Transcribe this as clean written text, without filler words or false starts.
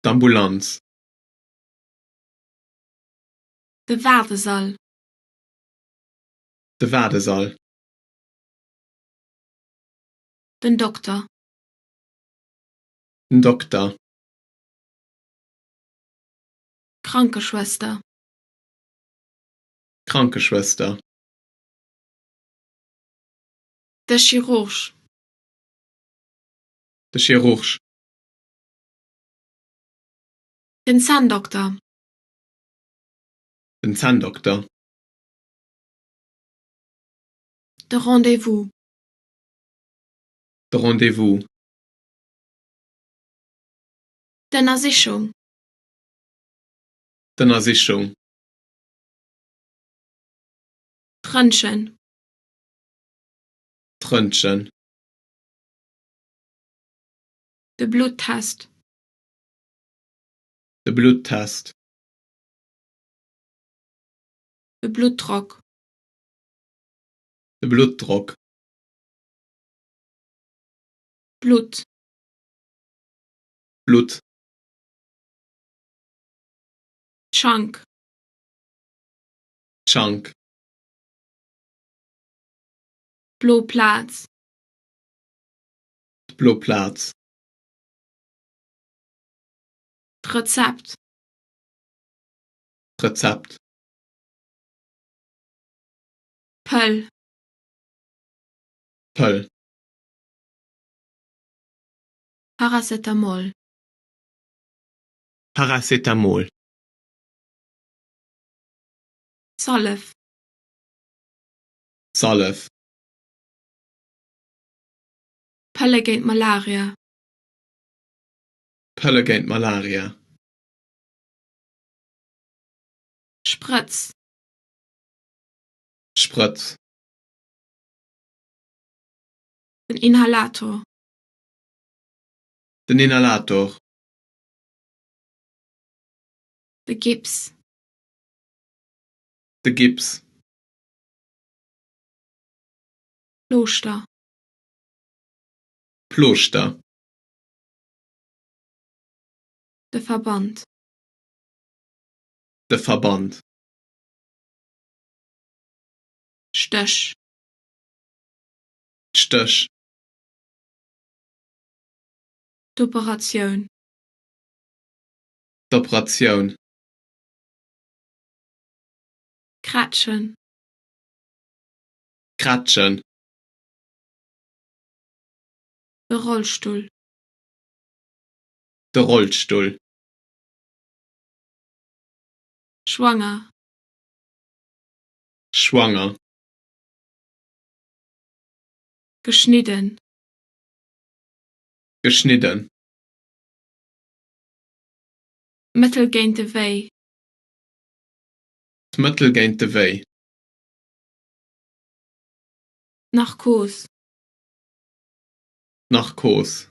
d'Ambulanz, de Wartesaal, de Wartesaal, den Doktor, den Doktor, Krankenschwester, Krankenschwester, der Chirurg, de Chirurg, den Zahndoktor, den Zahndoktor, de Rendezvous, de Rendezvous, der Versicherung, de Versicherung, Trönchen, Tröntchen, de Bluttest, de Bluttest, de Blutdruck, de Blutdruck, Blut, Blut, Schank, Schank, Blutplatz, Blutplatz, Rezept, Rezept, Pöll, Pöll, Paracetamol, Paracetamol, Zolf, Salve, Pölle gegen Malaria, Pölle gegen Malaria, Spritz, Spritz, den Inhalator, den Inhalator, de Gips, de Gips, Kloster, Ploster, de Verband, de Verband, Stöch, Stöch, d'Operation, d'Operation, Kratschen, Kratschen, de Rollstuhl, de Rollstuhl, Schwanger, Schwanger, geschnitten, geschnitten, Mittel gegen de Weh, Mittel gegen de Weh, Narkose, Narkos,